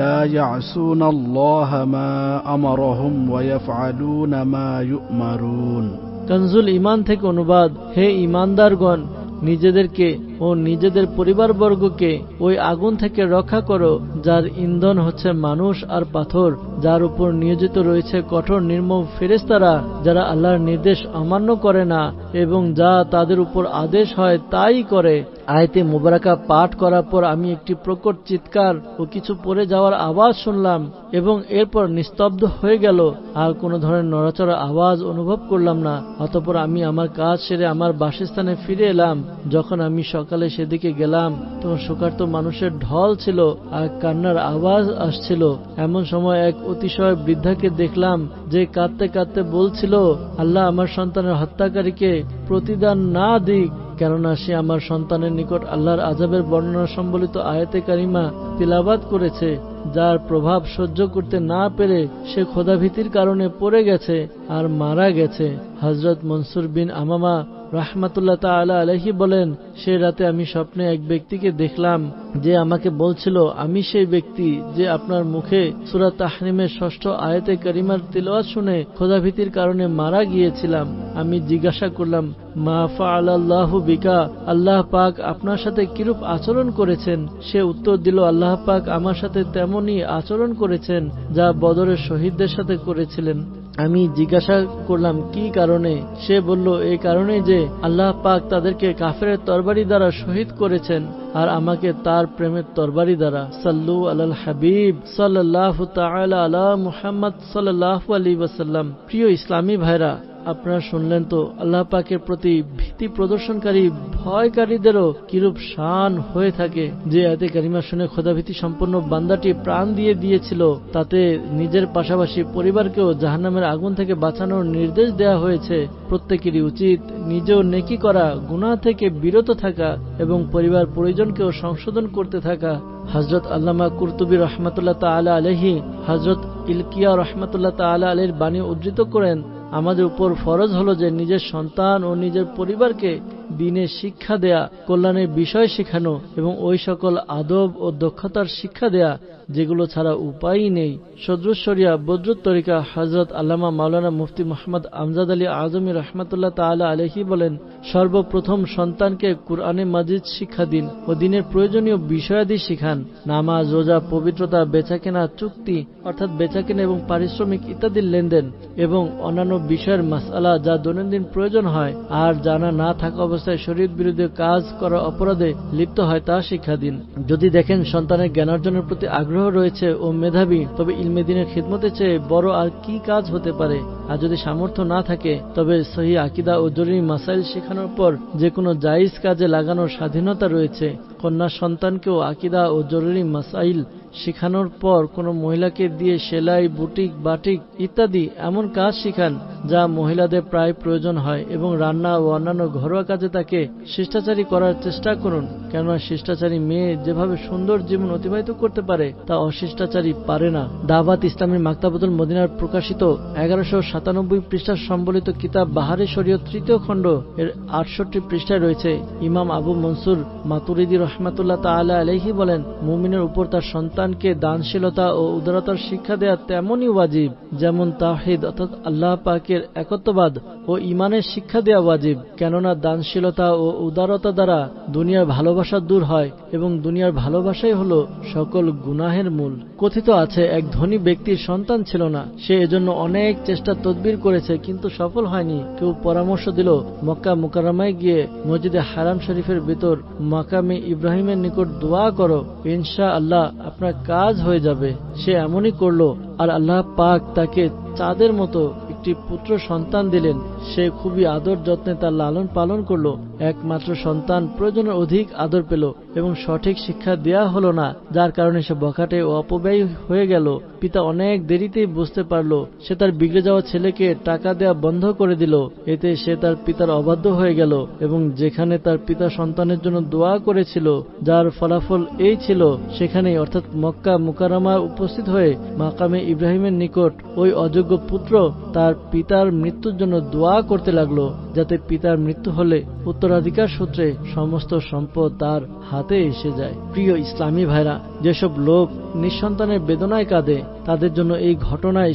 لا يعصون الله ما أمرهم ويفعلون ما يؤمرون। কানজুল ঈমান থেকে অনুবাদ, হে ঈমানদারগণ, নিজেদেরকে ও নিজেদের পরিবারবর্গকে ওই আগুন থেকে রক্ষা করো যার ইন্ধন হচ্ছে মানুষ আর পাথর, যার উপর নিয়োজিত রয়েছে কঠোর নির্মম ফেরেশতারা যারা আল্লাহর নির্দেশ অমান্য করে না এবং যা তাদের উপর আদেশ হয় তাই করে। আয়াতে মুবারাকা পাঠ করার পর আমি একটি প্রকট চিৎকার ও কিছু পড়ে যাওয়ার আওয়াজ শুনলাম এবং এরপর নিস্তব্ধ হয়ে গেল। আর কোনো ধরনের নড়াচড়া আওয়াজ অনুভব করলাম না। অতঃপর আমি আমার কাজ সেরে আমার বাসস্থানে ফিরে এলাম। যখন আমি সকাল সকালে সেদিকে গেলাম তখন শোকার্ত মানুষের ঢল ছিল আর কান্নার আওয়াজ আসছিল। এমন সময় এক অতিশয় বৃদ্ধাকে দেখলাম যে কাঁদতে কাঁদতে বলছিল, আল্লাহ আমার সন্তানের হত্যাকারীকে প্রতিদান না দিক, কেননা সে আমার সন্তানের নিকট আল্লাহর আযাবের বর্ণনা সম্বলিত আয়াতে কারিমা তিলাওয়াত করেছে, যার প্রভাব সহ্য করতে না পেরে সে খোদাভীতির কারণে পড়ে গেছে আর মারা গেছে। হযরত মনসুর বিন আমামা রাহমাতুল্লাহ তাআলা আলাইহি বলেন, সে রাতে আমি স্বপ্নে এক ব্যক্তিকে দেখলাম যে আমাকে বলছিল, আমি সেই ব্যক্তি যে আপনার মুখে সূরা তাহরিমের ৬ষ্ঠ আয়াতে কারিমার তিলাওয়াত শুনে খোদাভীতির কারণে মারা গিয়েছিলাম। আমি জিজ্ঞাসা করলাম, মা ফাআলাল্লাহু বিকা, আল্লাহ পাক আপনার সাথে কিরূপ আচরণ করেছেন? সে উত্তর দিল, আল্লাহ পাক আমার সাথে তেমনই আচরণ করেছেন যা বদরের শহীদদের সাথে করেছিলেন। আমি জিজ্ঞাসা করলাম কি কারণে? সে বলল, এই কারণে যে আল্লাহ পাক তাদেরকে কাফেরের তরবারি দ্বারা শহীদ করেছেন আর আমাকে তার প্রেমের তরবারি দ্বারা। সাল্লু আলাল হাবিব সাল্লাল্লাহু তাআলা আলা মুহাম্মদ সাল্লাল্লাহু আলাইহি ওয়াসাল্লাম। প্রিয় ইসলামী ভাইরা, আপনারা শুনলেন তো আল্লাহ পাকের প্রতি ভীতি প্রদর্শনকারী ভয়কারীদেরও কিরূপ শান হয়ে থাকে। যে আয়াতে কারিমা শুনে খোদাভীতি সম্পন্ন বান্দাটি প্রাণ দিয়ে দিয়েছিল, তাতে নিজের পাশাপাশি পরিবারকেও জাহান্নামের আগুন থেকে বাঁচানোর নির্দেশ দেওয়া হয়েছে। প্রত্যেকেরই উচিত নিজেও নেকি করা, গুনাহ থেকে বিরত থাকা এবং পরিবার পরিজনকেও সংশোধন করতে থাকা। হযরত আল্লামা কুরতুবী রহমাতুল্লাহ তাআলা আলাইহি হযরত ইলকিয়া রহমাতুল্লাহ তাআলা আলাইহির বাণী উদ্ধৃত করেন, আমাদের উপর ফরজ হলো যে নিজের সন্তান ও নিজের পরিবারকে দ্বীনের শিক্ষা দেয়া, কল্যাণের বিষয় শেখানো এবং ওই সকল আদব ও দক্ষতার শিক্ষা দেয়া যেগুলো ছাড়া উপায়ই নেই। সদরুস শরিয়া বদরুত তরিকা হযরত আল্লামা মাওলানা মুফতি মুহাম্মদ আমজাদ আলী আজমি রহমাতুল্লাহ তাআলা আলাইহি বলেন, সর্বপ্রথম সন্তানকে কুরআনে মাজিদ শিক্ষা দিন ও দ্বীনের প্রয়োজনীয় বিষয়াদি শিখান। নামাজ, রোজা, পবিত্রতা, বেচাকেনা, চুক্তি অর্থাৎ বেচাকেনা এবং পারিশ্রমিক ইত্যাদির লেনদেন এবং অন্যান্য বিষয়ের মাসআলা যা দৈনন্দিন প্রয়োজন হয় আর জানা না থাকা অবস্থায় শরীয়ত বিরোধী কাজ করার অপরাধে লিপ্ত হয় তা শিক্ষা দিন। যদি দেখেন সন্তানের জ্ঞানার্জনের প্রতি আগ্রহ রয়েছে ও মেধাবী, তবে ইলমে দ্বীনের খিদমতের চেয়ে বড় আর কি কাজ হতে পারে? আর যদি সামর্থ্য না থাকে তবে সহিহ আকীদা ও জরুরি মাসাইল শেখানোর পর যে কোনো জায়েজ কাজে লাগানোর স্বাধীনতা রয়েছে। কন্যা সন্তানকেও আকীদা ও জরুরি মাসাইল শেখানোর পর কোনো মহিলাকে দিয়ে সেলাই, বুটিক, বাটিক ইত্যাদি এমন কাজ শিখান যা মহিলাদের প্রায় প্রয়োজন হয় এবং রান্না ও অন্যান্য ঘরোয়া কাজে তাকে শিষ্টাচারী করার চেষ্টা করুন, কেননা শিষ্টাচারী মেয়ে যেভাবে সুন্দর জীবন অতিবাহিত করতে পারে তা অশিষ্টাচারী পারে না। দাওয়াত ইসলামী মাকতাবাতুল মদিনার প্রকাশিত 1197 পৃষ্ঠা সম্বলিত কিতাব বাহারে শরীয়ত 3য় খণ্ড এর 68 পৃষ্ঠায় রয়েছে, ইমাম আবু মনসুর মাতুরিদি রহমাতুল্লাহ তাআলা আলাইহি বলেন, মুমিনের উপর তার সন্তানকে দানশীলতা ও উদারতার শিক্ষা দেয়া তেমনই ওয়াজিব যেমন তাওহীদ অর্থাৎ আল্লাহ পাকের একত্ববাদ ও ঈমানের শিক্ষা দেয়া ওয়াজিব। কেননা দানশীলতা ও উদারতা দ্বারা দুনিয়ার ভালোবাসা দূর হয় এবং দুনিয়ার ভালোবাসাই হলো সকল গুনাহের মূল। কথিত আছে, এক ধনী ব্যক্তির সন্তান ছিল না, সে এজন্য অনেক চেষ্টা তদবির করেছে কিন্তু সফল হয়নি। কেউ পরামর্শ দিল মক্কা মুকাররমায় গিয়ে মসজিদে হারাম শরীফের ভিতর মাকামে ইব্রাহিমের নিকট দোয়া করো, ইনশাআল্লাহ আপনার কাজ হয়ে যাবে। সে এমনই করলো আর আল্লাহ পাক তাকে চাঁদের মতো একটি পুত্র সন্তান দিলেন। সে খুবই আদর যত্নে তার লালন পালন করলো। একমাত্র সন্তান প্রয়োজনের অধিক আদর পেল এবং সঠিক শিক্ষা দেয়া হলো না, যার কারণে সে বখাটে ও অপব্যয়ী হয়ে গেল। পিতা অনেক দেরিতেই বুঝতে পারলো। সে তার বিগড়ে যাওয়া ছেলেকে টাকা দেয়া বন্ধ করে দিল। এতে সে তার পিতার অবাধ্য হয়ে গেল এবং যেখানে তার পিতা সন্তানের জন্য দোয়া করেছিল যার ফলাফল এই ছিল, সেখানেই অর্থাৎ মক্কা মুকাররমায় উপস্থিত হয়ে মাকামে ইব্রাহিমের নিকট ওই অযোগ্য পুত্র তার পিতার মৃত্যুর জন্য দোয়া করতে লাগলো, যাতে পিতার মৃত্যু হলে উত্তরাধিকার সূত্রে সমস্ত সম্পদ তার হাতে এসে যায়। প্রিয় ইসলামী ভাইরা, যেসব লোক নিঃসন্তানের বেদনায় কাঁদে তাদের জন্য এই ঘটনায়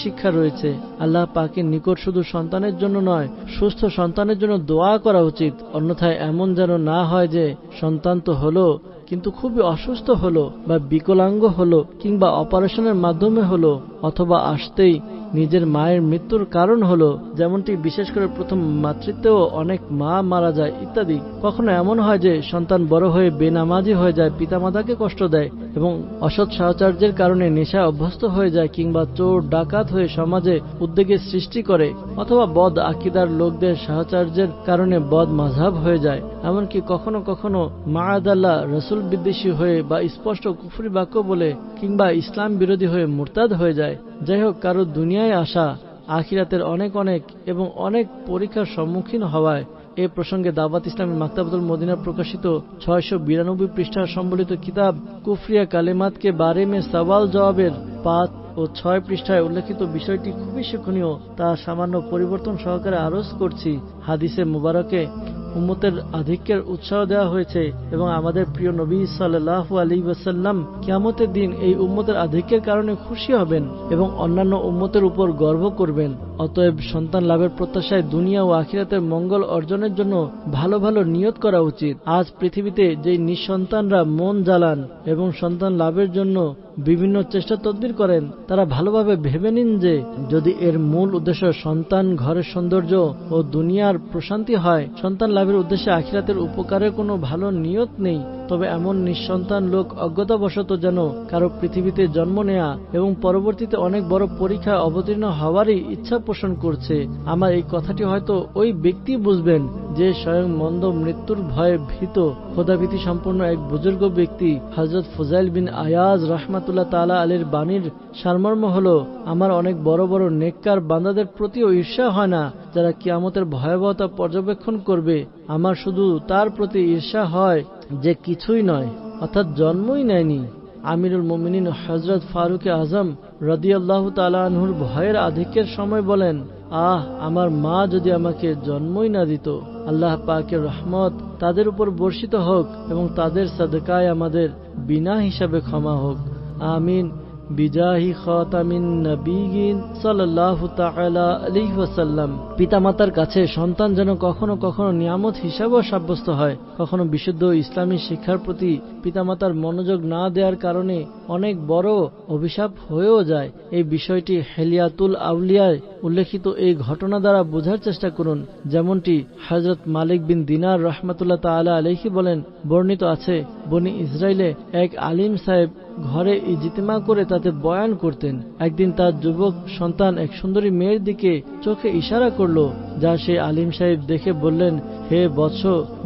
শিক্ষা রয়েছে। আল্লাহ পাকের নিকট শুধু সন্তানের জন্য নয়, সুস্থ সন্তানের জন্য দোয়া করা উচিত। অন্যথায় এমন যেন না হয় যে সন্তান তো হলো কিন্তু খুবই অসুস্থ হলো বা বিকলাঙ্গ হলো কিংবা অপারেশনের মাধ্যমে হলো অথবা আসতেই নিজের মায়ের মৃত্যুর কারণ হলো, যেমনটি বিশেষ করে প্রথম মাতৃত্বেও অনেক মা মারা যায় ইত্যাদি। কখনো এমন হয় যে সন্তান বড় হয়ে বেনামাজি হয়ে যায়, পিতামাতাকে কষ্ট দেয় এবং অসৎ সাহচর্যের কারণে নেশায় অভ্যস্ত হয়ে যায়, কিংবা চোর ডাকাত হয়ে সমাজে উদ্বেগের সৃষ্টি করে, অথবা বদ আকিদার লোকদের সাহচর্যের কারণে বদ মাযহাব হয়ে যায়। এমনকি কখনো কখনো মাআদাল্লাহ রাসূল বিদ্বেষী হয়ে বা স্পষ্ট কুফরি বাক্য বলে কিংবা ইসলাম বিরোধী হয়ে মুরতাদ হয়ে যায়। যাই হোক, কারো দুনিয়ায় আসা আখিরাতের অনেক পরীক্ষার সম্মুখীন হওয়ায় এ প্রসঙ্গে দাওয়াত ইসলামী মাকতাবাতুল মদিনার প্রকাশিত 692 পৃষ্ঠার সম্বলিত কিতাব কুফরিয়া কালেমাতকে বারে মে সওয়াল জবাবের 5 ও 6 পৃষ্ঠায় উল্লেখিত বিষয়টি খুবই শিক্ষণীয়। তা সামান্য পরিবর্তন সহকারে আরজ করছি। হাদিসে মুবারকে উম্মতের আধিক্যের উৎসাহ দেওয়া হয়েছে এবং আমাদের প্রিয় নবী সাল্লাল্লাহু আলাইহি ওয়াসাল্লাম কিয়ামতের দিন এই উম্মতের আধিক্যের কারণে খুশি হবেন এবং অন্যান্য উম্মতের উপর গর্ব করবেন। অতএব সন্তান লাভের প্রত্যাশায় দুনিয়া ও আখিরাতের মঙ্গল অর্জনের জন্য ভালো ভালো নিয়ত করা উচিত। আজ পৃথিবীতে যেই নিঃসন্তানরা মন জ্বালান এবং সন্তান লাভের জন্য বিভিন্ন চেষ্টা তদবির করেন, তারা ভালোভাবে ভেবে নিন যে যদি এর মূল উদ্দেশ্য সন্তান ঘরের সৌন্দর্য ও দুনিয়ার প্রশান্তি হয়, সন্তান লাভের উদ্দেশ্যে আখিরাতের উপকারের কোনো ভালো নিয়ত নেই, তবে এমন নিঃসন্তান লোক অজ্ঞতাবশত যেন কারো পৃথিবীতে জন্ম নেয়া এবং পরবর্তীতে অনেক বড় পরীক্ষায় অবতীর্ণ হওয়ারই ইচ্ছা পোষণ করছে। আমার এই কথাটি হয়তো ওই ব্যক্তি বুঝবেন যে স্বয়ং মন্দ মৃত্যুর ভয়ে ভীত খোদাভীতি সম্পন্ন এক বুজুর্গ ব্যক্তি। হযরত ফুজাইল বিন আয়াজ রাহমাতুল্লাহ তাআলা আলাইহির বাণীর সারমর্ম হলো, আমার অনেক বড় বড় নেককার বান্দাদের প্রতিও ঈর্ষা হয় না যারা কিয়ামতের ভয়াবহতা পর্যবেক্ষণ করবে। আমার শুধু তার প্রতি ঈর্ষা হয় যে কিছুই নয়, অর্থাৎ জন্মই নেয়নি। আমিরুল মুমিনিন হযরত ফারুক আজম রাদিয়াল্লাহু তাআলা আনহুর ভয়ের আধিক্যের সময় বলেন, আমার মা যদি আমাকে জন্মই না দিত। আল্লাহ পাকের রহমত তাদের উপর বর্ষিত হোক এবং তাদের সাদকায় আমাদের বিনা হিসাবে ক্ষমা হোক। আমিন বিজাহি খাতামিন নবিয়িন সাল্লাল্লাহু তাআলা আলাইহি ওয়াসাল্লাম। পিতামাতার কাছে সন্তান যেন কখনো কখনো নিয়ামত হিসাবেও সাব্যস্ত হয়, কখনো বিশুদ্ধ ইসলামী শিক্ষার প্রতি পিতামাতার মনোযোগ না দেওয়ার কারণে অনেক বড় অভিশাপ হয়েও যায়। এই বিষয়টি হেলিয়াতুল আউলিয়ায় উল্লেখিত এই ঘটনা দ্বারা বোঝার চেষ্টা করুন। যেমনটি হযরত মালিক বিন দিনার রাহমাতুল্লাহ তাআলা আলাইহি বলেন, বর্ণিত আছে, বনি ইসরাইলে এক আলিম সাহেব ঘরে ইজতিমা করে তাতে বয়ান করতেন। একদিন তার যুবক সন্তান এক সুন্দরী মেয়ের দিকে চোখে ইশারা করলো, যা সেই আলিম সাহেব দেখে বললেন, হে বৎস,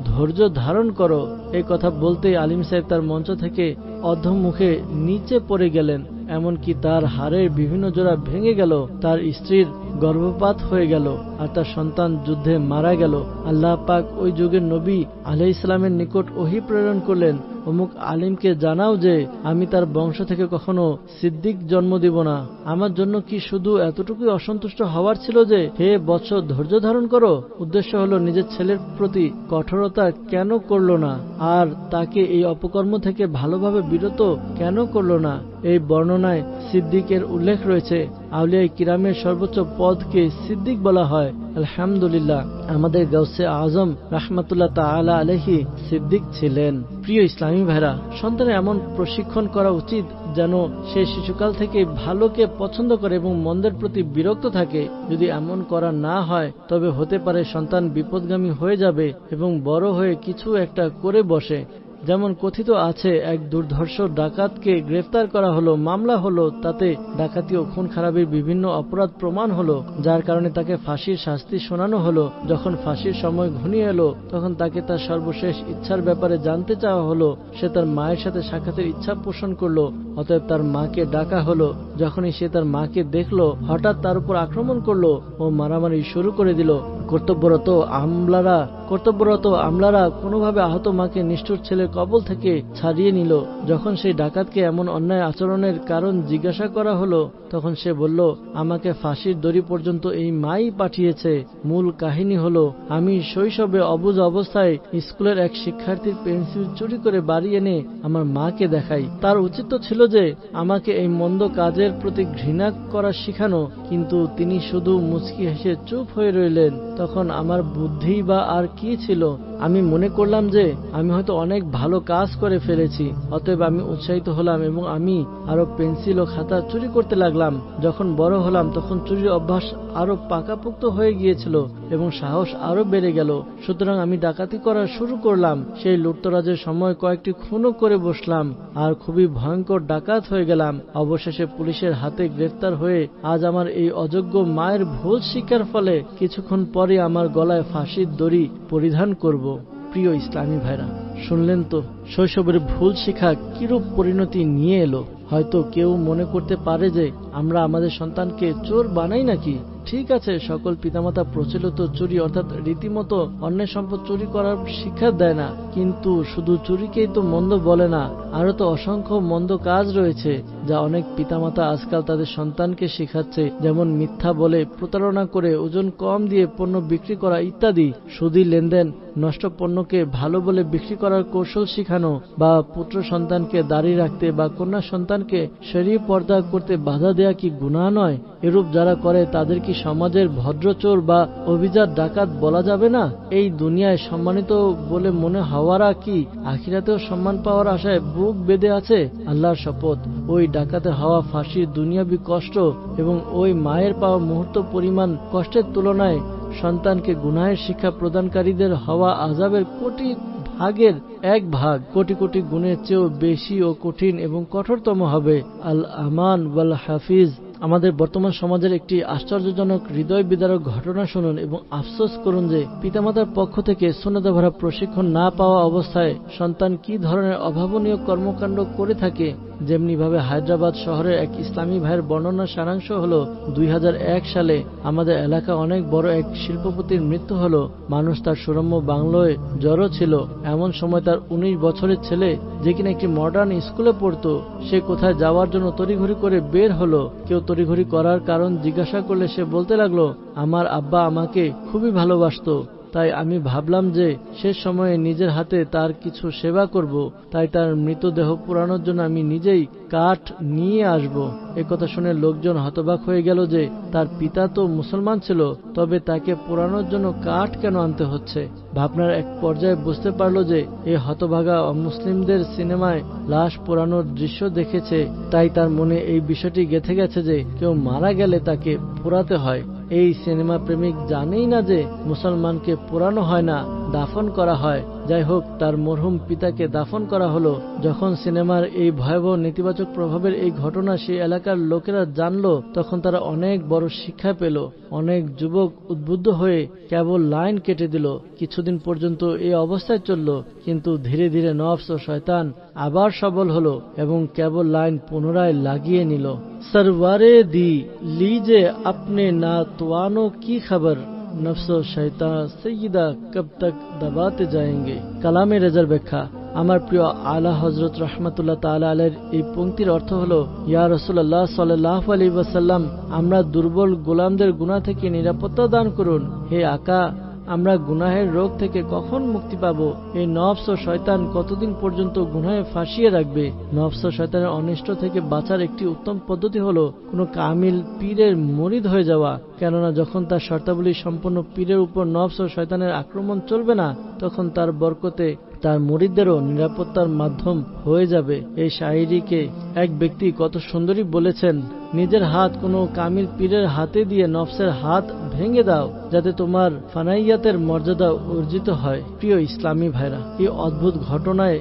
ধৈর্য ধারণ করো। এই কথা বলতেই আলিম সাহেব তার মঞ্চ থেকে অধঃমুখে নিচে পড়ে গেলেন, এমনকি তার হাড়ের বিভিন্ন জোড়া ভেঙে গেল, তার স্ত্রীর গর্ভপাত হয়ে গেল আর তার সন্তান যুদ্ধে মারা গেল। আল্লাহ পাক ওই যুগের নবী আলাইহিস সালামের নিকট ওহী প্রেরণ করলেন, অমুক আলিমকে জানাও যে আমি তার বংশ থেকে কখনো সিদ্দিক জন্ম দিব না। আমার জন্য কি শুধু এতটুকুই অসন্তুষ্ট হওয়ার ছিল যে, হে বৎস, ধৈর্য ধারণ করো? উদ্দেশ্য হলো নিজের ছেলের প্রতি কঠোরতা কেন করলো না আর তাকে এই অপকর্ম থেকে ভালোভাবে বিরত কেন করলো না? এই বর্ণনায় সিদ্দিকের উল্লেখ রয়েছে। আউলিয়া কিরামের সর্বোচ্চ পদকে সিদ্দিক বলা হয়। আলহামদুলিল্লাহ, আমাদের গাউসে আজম রাহমাতুল্লাহ তাআলা আলাইহি সিদ্দিক ছিলেন। প্রিয় ইসলামী ভাইরা, সন্তানের এমন প্রশিক্ষণ করা উচিত যেন সে শিশুকাল থেকে ভালোকে পছন্দ করে এবং মন্দের প্রতি বিরক্ত থাকে। যদি এমন করা না হয় তবে হতে পারে সন্তান বিপদগামী হয়ে যাবে এবং বড় হয়ে কিছু একটা করে বসে। যেমন কথিত আছে, এক দুর্ধর্ষ ডাকাতকে গ্রেফতার করা হলো, মামলা হলো, তাতে ডাকাতি ও খুন খারাপির বিভিন্ন অপরাধ প্রমাণ হলো, যার কারণে তাকে ফাঁসির শাস্তি শোনানো হলো। যখন ফাঁসির সময় ঘনিয়ে এলো তখন তাকে তার সর্বশেষ ইচ্ছার ব্যাপারে জানতে চাওয়া হলো। সে তার মায়ের সাথে সাক্ষাতের ইচ্ছা পোষণ করলো। অতএব তার মাকে ডাকা হলো। যখনই সে তার মাকে দেখলো, হঠাৎ তার উপর আক্রমণ করলো ও মারামারি শুরু করে দিল। কর্তব্যরত আমলারা কোনোভাবে আহত মাকে নিষ্ঠুর ছেলের কবল থেকে ছাড়িয়ে নিল। যখন সেই ডাকাতকে এমন অন্যায় আচরণের কারণ জিজ্ঞাসা করা হলো, তখন সে বলল, আমাকে ফাঁসির দড়ি পর্যন্ত এই মাই পাঠিয়েছে। মূল কাহিনী হলো, আমি শৈশবে অবুঝ অবস্থায় স্কুলের এক শিক্ষার্থীর পেন্সিল চুরি করে বাড়ি এনে আমার মাকে দেখাই। তার উচিত ছিল যে আমাকে এই মন্দ কাজের প্রতি ঘৃণা করা শিখানো, কিন্তু তিনি শুধু মুচকি হেসে চুপ হয়ে রইলেন। তখন আমার বুদ্ধি বা আর কি ছিল? আমি মনে করলাম যে আমি হয়তো অনেক ভালো কাজ করে ফেলেছি, অতএব আমি উৎসাহিত হলাম এবং আমি আরো পেন্সিল ও খাতা চুরি করতে লাগলাম। যখন বড় হলাম তখন চুরির অভ্যাস আরো পাকাপোক্ত হয়ে গিয়েছিল এবং সাহস আরো বেড়ে গেল। সুতরাং আমি ডাকাতি করা শুরু করলাম। সেই লুটতরাজের সময় কয়েকটি খুনও করে বসলাম আর খুবই ভয়ঙ্কর ডাকাত হয়ে গেলাম। অবশেষে পুলিশের হাতে গ্রেফতার হয়ে আজ আমার এই অযোগ্য মায়ের ভুল শিক্ষার ফলে কিছুক্ষণ পরে আমার গলায় ফাঁসির দড়ি পরিধান করব। প্রিয় ইসলামী ভাইরা, শুনলেন তো শৈশবের ভুল শিক্ষা কিরূপ পরিণতি নিয়ে এলো। হয়তো কেউ মনে করতে পারে যে আমরা আমাদের সন্তানকে চোর বানাই নাকি। ঠিক আছে, সকল পিতামাতা প্রচলিত চুরি অর্থাৎ রীতিমতো অন্যের সম্পদ চুরি করার শিক্ষা দেয় না, কিন্তু শুধু চুরিকেই তো মন্দ বলে না, আরো তো অসংখ্য মন্দ কাজ রয়েছে যা অনেক পিতামাতা আজকাল তাদের সন্তানকে শেখাচ্ছে, যেমন মিথ্যা বলে, প্রতারণা করে, ওজন কম দিয়ে পণ্য বিক্রি করা ইত্যাদি। সুদী লেনদেন, নষ্ট পণ্যকে ভালো বলে বিক্রি করার কৌশল শিখানো, বা পুত্র সন্তানকে দাড়ি রাখতে বা কন্যা সন্তানকে শরীয়ী পর্দা করতে বাধা দেয়া কি গুনাহ নয়? এরূপ যারা করে তাদের কি সমাজের ভদ্রচোর বা অভিজাত ডাকাত বলা যাবে না? এই দুনিয়ায় সম্মানিত বলে মনে হওয়ারা কি আখিরাতেও সম্মান পাওয়ার আশায় বুক বেঁধে আছে? আল্লাহর শপথ, ওই ডাকাতে হওয়া ফাঁসির দুনিয়াবি কষ্ট এবং ওই মায়ের পাওয়া মুহূর্ত পরিমাণ কষ্টের তুলনায় সন্তানকে গুনাহের শিক্ষা প্রদানকারীদের হওয়া আযাবের কোটি ভাগের এক ভাগ, কোটি কোটি গুণের চেয়েও বেশি ও কঠিন এবং কঠোরতম হবে। আল আমান ওয়াল হাফিজ। আমাদের বর্তমান সমাজের একটি আশ্চর্যজনক হৃদয় বিদারক ঘটনা শুনুন এবং আফসোস করুন যে পিতামাতার পক্ষ থেকে সুন্নাতে ভরা প্রশিক্ষণ না পাওয়া অবস্থায় সন্তান কি ধরনের অভাবনীয় কর্মকাণ্ড করে থাকে। যেমনি ভাবে হায়দ্রাবাদ শহরের এক ইসলামী ভাইয়ের বর্ণনার সারাংশ হলো, 2001 সালে আমাদের এলাকা অনেক বড় এক শিল্পপতির মৃত্যু হলো। মানুষ তার সুরম্য বাংলোয় জড়ো ছিল। এমন সময় তার 19 বছরের ছেলে, যে কিনা একটি মডার্ন স্কুলে পড়তো, সে কোথায় যাওয়ার জন্য তড়িঘড়ি করে বের হলো। কেউ তড়িঘড়ি করার কারণ জিজ্ঞাসা করলে সে বলতে লাগলো, আমার আব্বা আমাকে খুবই ভালোবাসতো, তাই আমি ভাবলাম যে শেষ সময়ে নিজের হাতে তার কিছু সেবা করব, তাই তার মৃতদেহ পোড়ানোর জন্য আমি নিজেই কাঠ নিয়ে আসব। একথা শুনে লোকজন হতবাক হয়ে গেল যে তার পিতা তো মুসলমান ছিল, তবে তাকে পোড়ানোর জন্য কাঠ কেন আনতে হচ্ছে। ভাবনার এক পর্যায়ে বুঝতে পারল যে এই হতভাগা অমুসলিমদের সিনেমায় লাশ পোড়ানোর দৃশ্য দেখেছে, তাই তার মনে এই বিষয়টি গেঁথে গেছে যে কেউ মারা গেলে তাকে পোড়াতে হয়। এই সিনেমা প্রেমিক জানেই না যে মুসলমানকে পোড়ানো হয় না, দাফন করা হয়। যাই হোক, তার মরহুম পিতাকে দাফন করা হলো। যখন সিনেমার এই ভয়াবহ নেতিবাচক প্রভাবের এই ঘটনা সেই এলাকার লোকেরা জানলো, তখন তারা অনেক বড় শিক্ষা পেল। অনেক যুবক উদ্বুদ্ধ হয়ে কেবল লাইন কেটে দিল। কিছুদিন পর্যন্ত এই অবস্থায় চলল, কিন্তু ধীরে ধীরে নফস ও শয়তান আবার সবল হলো এবং কেবল লাইন পুনরায় লাগিয়ে নিল। सरवारे दी लीजे अपने नातवानों की खबर, नफ्सो शैतान सय्यदा कब तक दबाते जाएंगे। কালামে রেজার ব্যাখ্যা। আমার প্রিয় আলা হযরত রাহমাতুল্লাহ তাআলা আলাইহির এই পংক্তির অর্থ হলো, ইয়া রাসূলুল্লাহ সাল্লাল্লাহু আলাইহি ওয়াসাল্লাম, আমরা দুর্বল গোলামদের গুনাহ থেকে নিরাপত্তা দান করুন। হে আকা, আমরা গুনাহের রোগ থেকে কখন মুক্তি পাব? এই নফস ও শয়তান কতদিন পর্যন্ত গুনাহে ফাঁসিয়ে রাখবে? নফস ও শয়তানের অনিষ্ট থেকে বাঁচার একটি উত্তম পদ্ধতি হলো কোনো কামিল পীরের মুরিদ হয়ে যাওয়া। কেননা যখন তার শর্তাবলী সম্পন্ন পীরের উপর নফস ও শয়তানের আক্রমণ চলবে না, তখন তার বরকতে তার মুরিদদেরও নিরাপত্তার মাধ্যম হয়ে যাবে। এই শায়রিকে এক ব্যক্তি কত সুন্দরী বলেছেন, নিজের হাত কোনো কামিল পীরের হাতে দিয়ে নফসের হাত ভেঙে দাও, যাতে তোমার ফানাইয়াতের মর্যাদা অর্জিত হয়। প্রিয় ইসলামী ভাইরা, এই অদ্ভুত ঘটনায়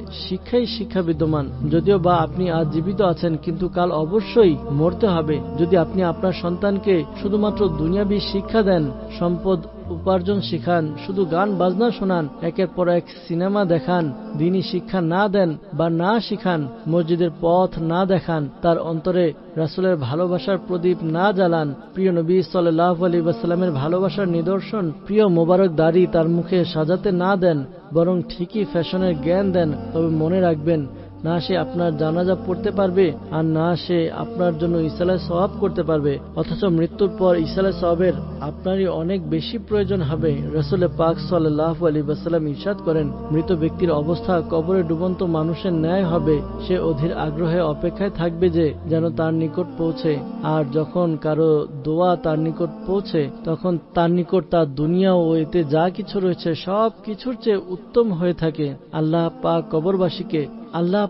শিক্ষা বিদ্যমান। যদিও বা আপনি আজ জীবিত আছেন, কিন্তু কাল অবশ্যই মরতে হবে। যদি আপনি আপনার সন্তানকে শুধুমাত্র দুনিয়াবী শিক্ষা দেন, সম্পদ উপার্জন শিখান, শুধু গান বাজনা শোনান, একের পর এক সিনেমা দেখান, দ্বীনি শিক্ষা না দেন বা না শিখান, মসজিদের পথ না দেখান, তার অন্তরে রাসূলের ভালোবাসার প্রদীপ না জ্বালান, প্রিয় নবী সাল্লাল্লাহু আলাইহি ওয়াসাল্লামের ভালোবাসার নিদর্শন প্রিয় মোবারক দাড়ি তার মুখে সাজাতে না দেন, বরং ঠিকই ফ্যাশনের জ্ঞান দেন, তবে মনে রাখবেন না সে আপনার জানাজা পড়তে পারবে, আর না সে আপনার জন্য ইসালে সওয়াব করতে পারবে। অথচ মৃত্যুর পর ইসালে সওয়াবের আপনারই অনেক বেশি প্রয়োজন হবে। রাসূল পাক সাল্লাল্লাহু আলাইহি ওয়াসাল্লাম ইরশাদ করেন, মৃত ব্যক্তির অবস্থা কবরে ডুবন্ত মানুষের ন্যায় হবে। সে অধীর আগ্রহে অপেক্ষায় থাকবে যে যেন তার নিকট পৌঁছে। আর যখন কারো দোয়া তার নিকট পৌঁছে, তখন তার নিকট তার দুনিয়া ও এতে যা কিছু রয়েছে সব কিছুর চেয়ে উত্তম হয়ে থাকে। আল্লাহ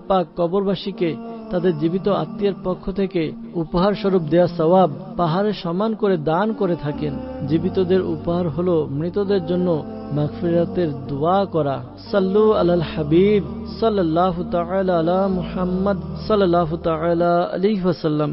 পাক কবরবাসীকে তাদের জীবিত আত্মীয়ের পক্ষ থেকে উপহার স্বরূপ দেয়া সওয়াব পাহাড়ের সমান করে দান করে থাকেন। জীবিতদের উপহার হলো মৃতদের জন্য মাগফিরাতের দোয়া করা। সাল্লু আলাল হাবিব সাল্লাল্লাহু তাআলা আলা মুহাম্মদ সাল্লাল্লাহু তাআলা আলাইহি ওয়াসাল্লাম।